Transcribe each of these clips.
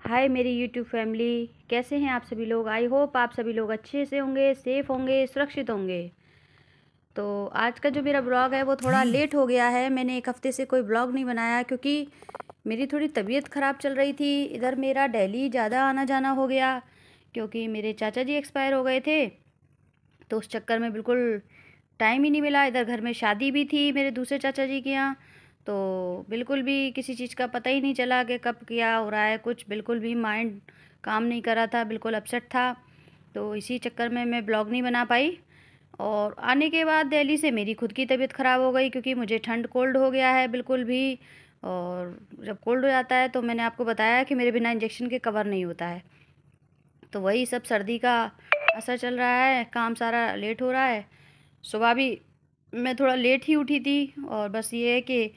हाय मेरी YouTube family, कैसे हैं आप सभी लोग। आई होप आप सभी लोग अच्छे से होंगे, सेफ़ होंगे, सुरक्षित होंगे। तो आज का जो मेरा ब्लॉग है वो थोड़ा लेट हो गया है। मैंने एक हफ़्ते से कोई ब्लॉग नहीं बनाया क्योंकि मेरी थोड़ी तबीयत ख़राब चल रही थी। इधर मेरा दिल्ली ज़्यादा आना जाना हो गया क्योंकि मेरे चाचा जी एक्सपायर हो गए थे, तो उस चक्कर में बिल्कुल टाइम ही नहीं मिला। इधर घर में शादी भी थी मेरे दूसरे चाचा जी के यहाँ, तो बिल्कुल भी किसी चीज़ का पता ही नहीं चला कि कब क्या हो रहा है। कुछ बिल्कुल भी माइंड काम नहीं कर रहा था, बिल्कुल अपसेट था। तो इसी चक्कर में मैं ब्लॉग नहीं बना पाई। और आने के बाद दिल्ली से मेरी खुद की तबीयत ख़राब हो गई क्योंकि मुझे ठंड कोल्ड हो गया है बिल्कुल भी। और जब कोल्ड हो जाता है तो मैंने आपको बताया कि मेरे बिना इंजेक्शन के कवर नहीं होता है। तो वही सब सर्दी का असर चल रहा है, काम सारा लेट हो रहा है। सुबह भी मैं थोड़ा लेट ही उठी थी और बस ये है कि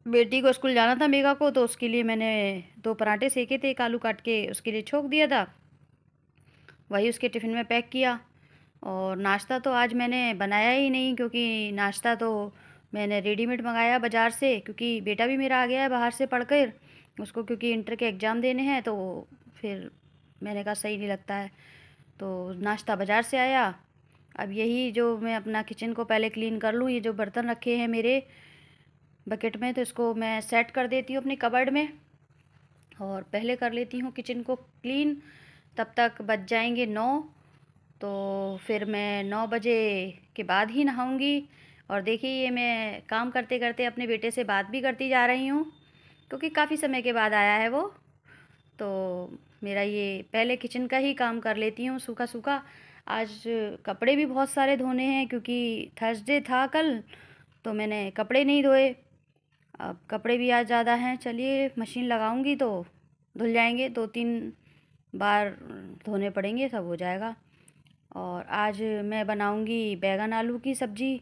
बेटी को स्कूल जाना था मेगा को, तो उसके लिए मैंने 2 पराठे सेके थे, एक आलू काट के उसके लिए छोक दिया था, वही उसके टिफ़िन में पैक किया। और नाश्ता तो आज मैंने बनाया ही नहीं क्योंकि नाश्ता तो मैंने रेडीमेड मंगाया बाज़ार से, क्योंकि बेटा भी मेरा आ गया है बाहर से पढ़कर, उसको क्योंकि इंटर के एग्ज़ाम देने हैं, तो फिर मैंने कहा सही नहीं लगता है, तो नाश्ता बाज़ार से आया। अब यही जो मैं अपना किचन को पहले क्लीन कर लूँ, ये जो बर्तन रखे हैं मेरे बकेट में, तो इसको मैं सेट कर देती हूँ अपनी कबर्ड में और पहले कर लेती हूँ किचन को क्लीन। तब तक बज जाएंगे 9, तो फिर मैं 9 बजे के बाद ही नहाऊंगी। और देखिए ये मैं काम करते करते अपने बेटे से बात भी करती जा रही हूँ क्योंकि काफ़ी समय के बाद आया है वो। तो मेरा ये पहले किचन का ही काम कर लेती हूँ सूखा सूखा। आज कपड़े भी बहुत सारे धोने हैं क्योंकि थर्सडे था कल, तो मैंने कपड़े नहीं धोए। अब कपड़े भी आज ज़्यादा हैं, चलिए मशीन लगाऊंगी तो धुल जाएंगे, 2-3 बार धोने पड़ेंगे, सब हो जाएगा। और आज मैं बनाऊंगी बैगन आलू की सब्ज़ी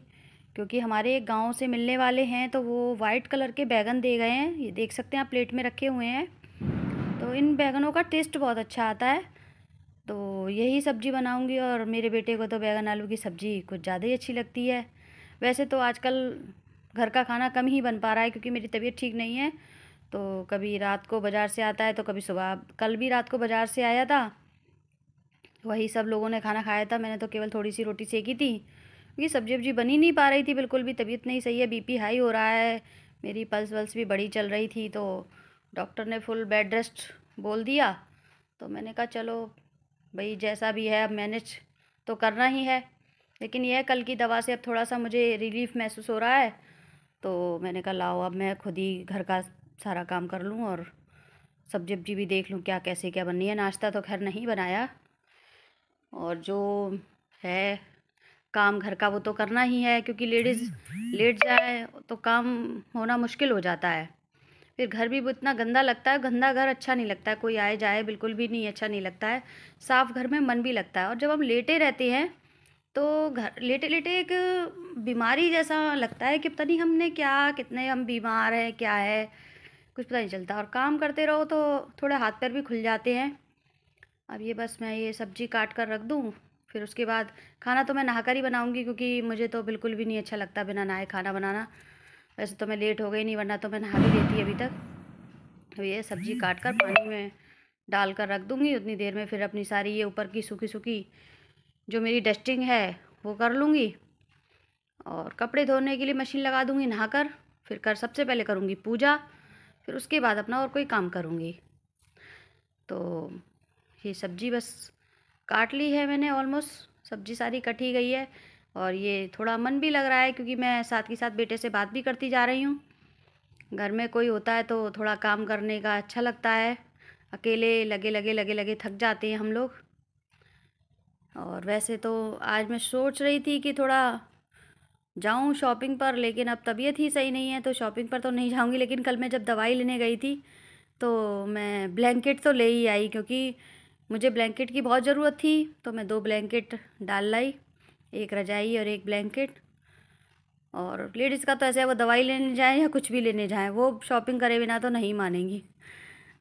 क्योंकि हमारे एक गांव से मिलने वाले हैं, तो वो वाइट कलर के बैगन दे गए हैं, ये देख सकते हैं आप प्लेट में रखे हुए हैं। तो इन बैगनों का टेस्ट बहुत अच्छा आता है, तो यही सब्ज़ी बनाऊंगी। और मेरे बेटे को तो बैगन आलू की सब्ज़ी कुछ ज़्यादा ही अच्छी लगती है। वैसे तो आजकल घर का खाना कम ही बन पा रहा है क्योंकि मेरी तबीयत ठीक नहीं है, तो कभी रात को बाज़ार से आता है तो कभी सुबह। कल भी रात को बाज़ार से आया था, वही सब लोगों ने खाना खाया था, मैंने तो केवल थोड़ी सी रोटी सेकी थी क्योंकि सब्जी वब्जी बनी नहीं पा रही थी, बिल्कुल भी तबीयत नहीं सही है, बीपी हाई हो रहा है, मेरी पल्स वल्स भी बड़ी चल रही थी, तो डॉक्टर ने फुल बेड रेस्ट बोल दिया। तो मैंने कहा चलो भाई जैसा भी है अब मैनेज तो करना ही है। लेकिन यह कल की दवा से अब थोड़ा सा मुझे रिलीफ महसूस हो रहा है, तो मैंने कहा लाओ अब मैं खुद ही घर का सारा काम कर लूँ और सब्जी वब्जी भी देख लूँ क्या कैसे क्या बननी है। नाश्ता तो खैर नहीं बनाया, और जो है काम घर का वो तो करना ही है क्योंकि लेडीज़ लेट जाए तो काम होना मुश्किल हो जाता है। फिर घर भी वो इतना गंदा लगता है, गंदा घर अच्छा नहीं लगता है, कोई आए जाए बिल्कुल भी नहीं अच्छा नहीं लगता है। साफ़ घर में मन भी लगता है, और जब हम लेटे रहते हैं तो घर लेटे लेटे एक बीमारी जैसा लगता है कि पता नहीं हमने क्या, कितने हम बीमार हैं, क्या है कुछ पता नहीं चलता। और काम करते रहो तो थोड़े हाथ पैर भी खुल जाते हैं। अब ये बस मैं ये सब्ज़ी काट कर रख दूँ, फिर उसके बाद खाना तो मैं नहाकर ही बनाऊँगी क्योंकि मुझे तो बिल्कुल भी नहीं अच्छा लगता बिना नहाए खाना बनाना। वैसे तो मैं लेट हो गई, नहीं वरना तो मैं नहा भी लेती अभी तक। तो ये सब्ज़ी काट कर पानी में डाल कर रख दूँगी, उतनी देर में फिर अपनी सारी ये ऊपर की सूखी सूखी जो मेरी डस्टिंग है वो कर लूँगी। और कपड़े धोने के लिए मशीन लगा दूँगी नहाकर, फिर सबसे पहले करूँगी पूजा, फिर उसके बाद अपना और कोई काम करूँगी। तो ये सब्ज़ी बस काट ली है मैंने, ऑलमोस्ट सब्ज़ी सारी कट ही गई है। और ये थोड़ा मन भी लग रहा है क्योंकि मैं साथ के साथ बेटे से बात भी करती जा रही हूँ। घर में कोई होता है तो थोड़ा काम करने का अच्छा लगता है, अकेले लगे लगे थक जाते हैं हम लोग। और वैसे तो आज मैं सोच रही थी कि थोड़ा जाऊं शॉपिंग पर, लेकिन अब तबीयत ही सही नहीं है तो शॉपिंग पर तो नहीं जाऊंगी। लेकिन कल मैं जब दवाई लेने गई थी तो मैं ब्लैंकेट तो ले ही आई क्योंकि मुझे ब्लैंकेट की बहुत ज़रूरत थी, तो मैं 2 ब्लैंकेट डाल लाई, एक रजाई और एक ब्लैंकेट। और लेडीज़ का तो ऐसे है, वो दवाई लेने जाएँ या कुछ भी लेने जाएँ, वो शॉपिंग करे बिना तो नहीं मानेंगी,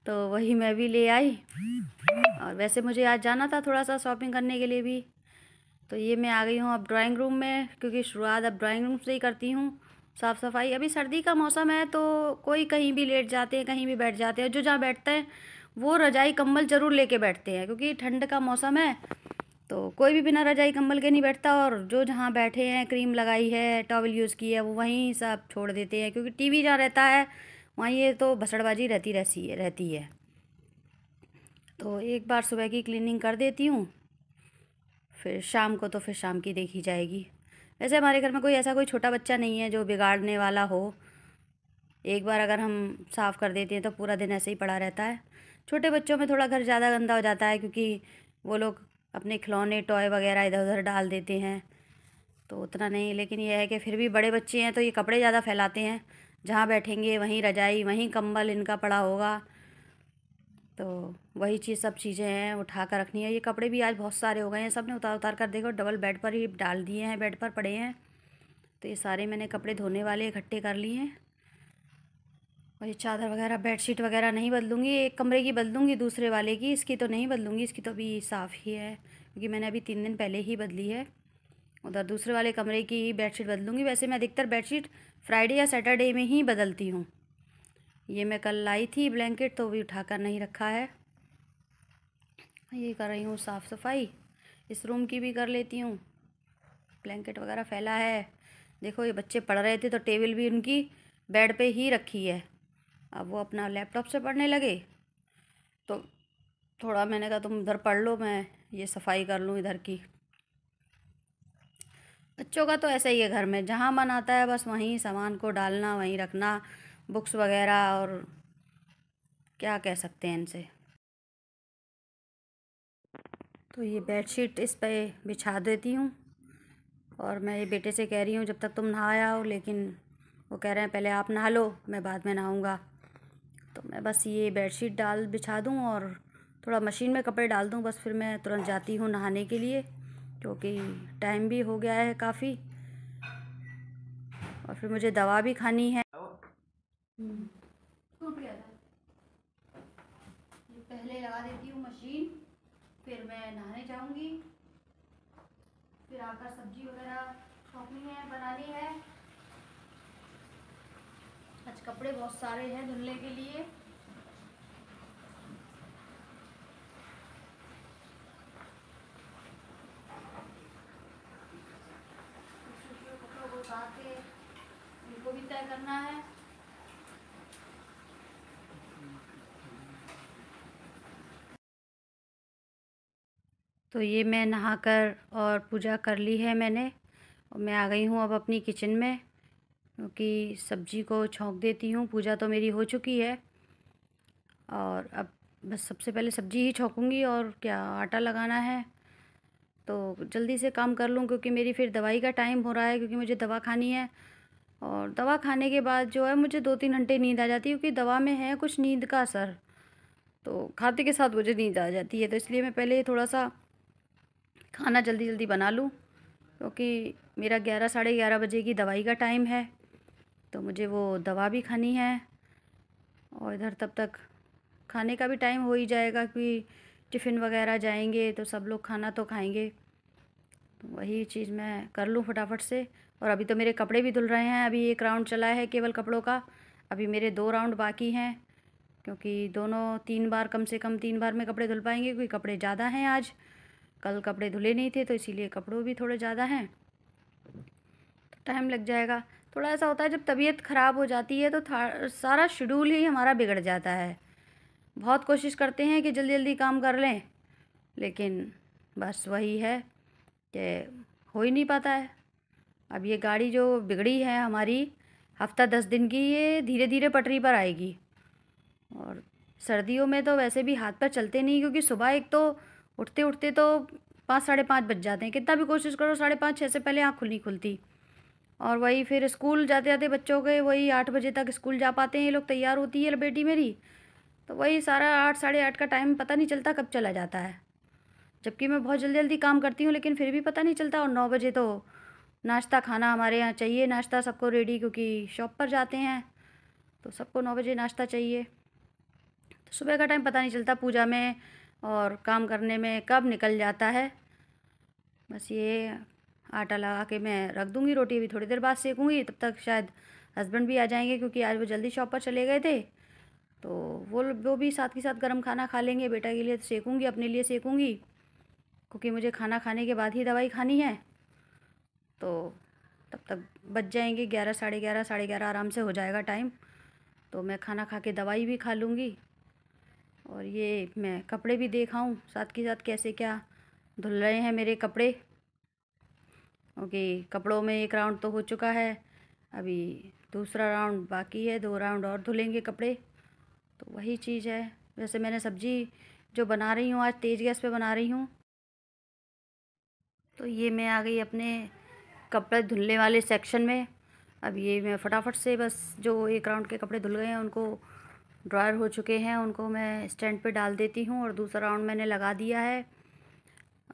तो वही मैं भी ले आई। और वैसे मुझे आज जाना था थोड़ा सा शॉपिंग करने के लिए भी। तो ये मैं आ गई हूँ अब ड्राइंग रूम में क्योंकि शुरुआत अब ड्राइंग रूम से ही करती हूँ साफ़ सफाई। अभी सर्दी का मौसम है तो कोई कहीं भी लेट जाते हैं, कहीं भी बैठ जाते हैं, जो जहाँ बैठते हैं वो रजाई कंबल ज़रूर लेके बैठते हैं, क्योंकि ठंड का मौसम है तो कोई भी बिना रजाई कंबल के नहीं बैठता। और जो जहाँ बैठे हैं, क्रीम लगाई है, टॉवल यूज़ की है, वो वहीं सब छोड़ देते हैं, क्योंकि टीवी जहाँ रहता है वहीं ये तो भसड़बाजी रहती है। तो एक बार सुबह की क्लीनिंग कर देती हूँ, फिर शाम को तो फिर शाम की देखी जाएगी। वैसे हमारे घर में कोई छोटा बच्चा नहीं है जो बिगाड़ने वाला हो। एक बार अगर हम साफ़ कर देते हैं तो पूरा दिन ऐसे ही पड़ा रहता है। छोटे बच्चों में थोड़ा घर ज़्यादा गंदा हो जाता है, क्योंकि वो लोग अपने खिलौने टॉय वगैरह इधर उधर डाल देते हैं, तो उतना नहीं। लेकिन यह है कि फिर भी बड़े बच्चे हैं तो ये कपड़े ज़्यादा फैलाते हैं, जहाँ बैठेंगे वहीं रजाई वहीं कंबल इनका पड़ा होगा। तो वही चीज़ सब चीज़ें हैं उठा कर रखनी है। ये कपड़े भी आज बहुत सारे हो गए हैं, सब ने उतार उतार कर देखो डबल बेड पर ही डाल दिए हैं, बेड पर पड़े हैं। तो ये सारे मैंने कपड़े धोने वाले इकट्ठे कर लिए हैं। और ये चादर वगैरह बेडशीट वगैरह नहीं बदलूँगी, एक कमरे की बदलूँगी, दूसरे वाले की, इसकी तो नहीं बदलूँगी, इसकी तो अभी साफ़ ही है, क्योंकि मैंने अभी 3 दिन पहले ही बदली है। उधर दूसरे वाले कमरे की ही बेडशीट बदलूँगी। वैसे मैं अधिकतर बेडशीट फ्राइडे या सैटरडे में ही बदलती हूँ। ये मैं कल लाई थी ब्लैंकेट, तो भी उठाकर नहीं रखा है। ये कर रही हूँ साफ़ सफाई, इस रूम की भी कर लेती हूँ। ब्लैंकेट वगैरह फैला है। देखो ये बच्चे पढ़ रहे थे तो टेबल भी उनकी बेड पे ही रखी है। अब वो अपना लैपटॉप से पढ़ने लगे, तो थोड़ा मैंने कहा तुम उधर पढ़ लो, मैं ये सफाई कर लूँ इधर की। बच्चों का तो ऐसा ही है, घर में जहाँ मन आता है बस वहीं सामान को डालना, वहीं रखना, बुक्स वगैरह, और क्या कह सकते हैं इनसे। तो ये बेडशीट इस पे बिछा देती हूँ, और मैं ये बेटे से कह रही हूँ जब तक तुम नहा आओ, लेकिन वो कह रहे हैं पहले आप नहा लो, मैं बाद में नहाऊँगा। तो मैं बस ये बेडशीट बिछा दूँ और थोड़ा मशीन में कपड़े डाल दूँ, बस फिर मैं तुरंत जाती हूँ नहाने के लिए, क्योंकि टाइम भी हो गया है काफ़ी, और फिर मुझे दवा भी खानी है। टूट गया था, ये पहले लगा देती हूँ मशीन, फिर मैं नहाने जाऊँगी, फिर आकर सब्जी वगैरह छोंकनी है, बनानी है। आज कपड़े बहुत सारे हैं धुलने के लिए। कपड़ों को उतार के इनको भी तय करना है। तो ये मैं नहाकर और पूजा कर ली है मैंने, और मैं आ गई हूँ अब अपनी किचन में, क्योंकि सब्जी को छौंक देती हूँ। पूजा तो मेरी हो चुकी है, और अब बस सबसे पहले सब्जी ही छौंकूँगी, और क्या आटा लगाना है तो जल्दी से काम कर लूँ, क्योंकि मेरी फिर दवाई का टाइम हो रहा है, क्योंकि मुझे दवा खानी है। और दवा खाने के बाद जो है मुझे 2-3 घंटे नींद आ जाती है, क्योंकि दवा में है कुछ नींद का असर, तो खाते के साथ मुझे नींद आ जाती है। तो इसलिए मैं पहले थोड़ा सा खाना जल्दी जल्दी बना लूँ, क्योंकि मेरा 11 साढ़े 11 बजे की दवाई का टाइम है, तो मुझे वो दवा भी खानी है, और इधर तब तक खाने का भी टाइम हो ही जाएगा, क्योंकि टिफ़िन वगैरह जाएंगे तो सब लोग खाना तो खाएंगे। तो वही चीज़ मैं कर लूँ फटाफट से। और अभी तो मेरे कपड़े भी धुल रहे हैं, अभी 1 राउंड चला है केवल कपड़ों का, अभी मेरे 2 राउंड बाकी हैं, क्योंकि दोनों 3 बार, कम से कम 3 बार में कपड़े धुल पाएंगे, क्योंकि कपड़े ज़्यादा हैं आज, कल कपड़े धुले नहीं थे तो इसीलिए कपड़ों भी थोड़े ज़्यादा हैं, तो टाइम लग जाएगा। थोड़ा ऐसा होता है जब तबीयत ख़राब हो जाती है तो सारा शेड्यूल ही हमारा बिगड़ जाता है। बहुत कोशिश करते हैं कि जल्दी जल्दी काम कर लें, लेकिन बस वही है कि हो ही नहीं पाता है। अब ये गाड़ी जो बिगड़ी है हमारी, हफ्ता 10 दिन की, ये धीरे धीरे पटरी पर आएगी। और सर्दियों में तो वैसे भी हाथ पर चलते नहीं, क्योंकि सुबह एक तो उठते उठते तो 5 साढ़े 5 बज जाते हैं, कितना भी कोशिश करो 5:30 6 से पहले आँख खुलनी खुलती। और वही फिर स्कूल जाते जाते बच्चों के वही 8 बजे तक स्कूल जा पाते हैं ये लोग, तैयार होती है बेटी मेरी, तो वही सारा 8 साढ़े 8 का टाइम पता नहीं चलता कब चला जाता है। जबकि मैं बहुत जल्दी जल्दी काम करती हूँ, लेकिन फिर भी पता नहीं चलता। और 9 बजे तो नाश्ता खाना हमारे यहाँ चाहिए, नाश्ता सबको रेडी, क्योंकि शॉप पर जाते हैं तो सबको 9 बजे नाश्ता चाहिए। तो सुबह का टाइम पता नहीं चलता पूजा में और काम करने में कब निकल जाता है। बस ये आटा लगा के मैं रख दूँगी, रोटी भी थोड़ी देर बाद सेकूँगी, तब तक शायद हस्बैंड भी आ जाएंगे, क्योंकि आज वो जल्दी शॉप पर चले गए थे, तो वो भी साथ के साथ गर्म खाना खा लेंगे। बेटा के लिए सेकूँगी, अपने लिए सेकूँगी, क्योंकि मुझे खाना खाने के बाद ही दवाई खानी है। तो तब तक बज जाएंगे 11, साढ़े 11 आराम से हो जाएगा टाइम। तो मैं खाना खा के दवाई भी खा लूँगी। और ये मैं कपड़े भी देखाऊँ साथ के साथ कैसे क्या धुल रहे हैं मेरे कपड़े। ओके, कपड़ों में एक राउंड तो हो चुका है, अभी दूसरा राउंड बाकी है, 2 राउंड और धुलेंगे कपड़े। तो वही चीज़ है। वैसे मैंने सब्ज़ी जो बना रही हूँ आज तेज़ गैस पे बना रही हूँ। तो ये मैं आ गई अपने कपड़े धुलने वाले सेक्शन में। अब ये मैं फटाफट से बस जो एक राउंड के कपड़े धुल गए हैं उनको ड्रायर हो चुके हैं, उनको मैं स्टैंड पे डाल देती हूँ और दूसरा राउंड मैंने लगा दिया है।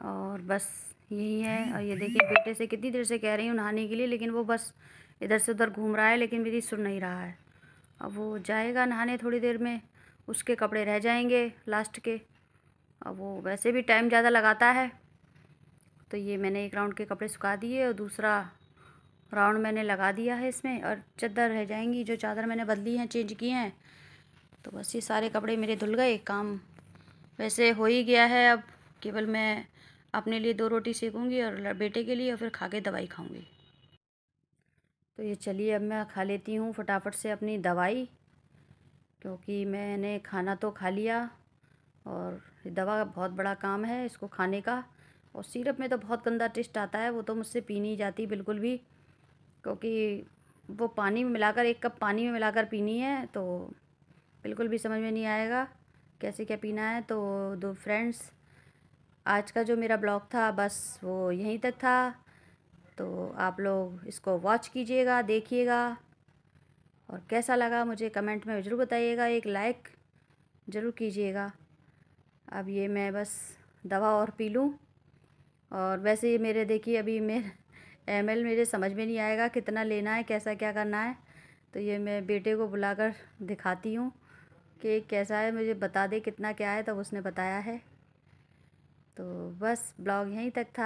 और बस यही है। और ये देखिए बेटे से कितनी देर से कह रही हूँ नहाने के लिए, लेकिन वो बस इधर से उधर घूम रहा है, लेकिन मेरी सुन नहीं रहा है। अब वो जाएगा नहाने थोड़ी देर में, उसके कपड़े रह जाएंगे लास्ट के। अब वो वैसे भी टाइम ज़्यादा लगाता है। तो ये मैंने एक राउंड के कपड़े सुखा दिए और दूसरा राउंड मैंने लगा दिया है इसमें। और चादर रह जाएंगी, जो चादर मैंने बदली हैं, चेंज की हैं। तो बस ये सारे कपड़े मेरे धुल गए, काम वैसे हो ही गया है। अब केवल मैं अपने लिए 2 रोटी सेकूँगी और बेटे के लिए, और फिर खा के दवाई खाऊँगी। तो ये चलिए अब मैं खा लेती हूँ फटाफट से अपनी दवाई, क्योंकि मैंने खाना तो खा लिया और दवा बहुत बड़ा काम है इसको खाने का। और सिरप में तो बहुत गंदा टेस्ट आता है, वो तो मुझसे पी नहीं जाती बिल्कुल भी, क्योंकि वो पानी में मिलाकर, 1 कप पानी में मिलाकर पीनी है, तो बिल्कुल भी समझ में नहीं आएगा कैसे क्या पीना है। तो फ्रेंड्स, आज का जो मेरा ब्लॉग था बस वो यहीं तक था। तो आप लोग इसको वॉच कीजिएगा, देखिएगा, और कैसा लगा मुझे कमेंट में ज़रूर बताइएगा, एक लाइक ज़रूर कीजिएगा। अब ये मैं बस दवा और पी लूँ। और वैसे ये मेरे देखिए अभी मेरे ml मेरे समझ में नहीं आएगा कितना लेना है, कैसा क्या करना है। तो ये मैं बेटे को बुलाकर दिखाती हूँ कि कैसा है, मुझे बता दे कितना क्या है। तब उसने बताया है। तो बस ब्लॉग यहीं तक था।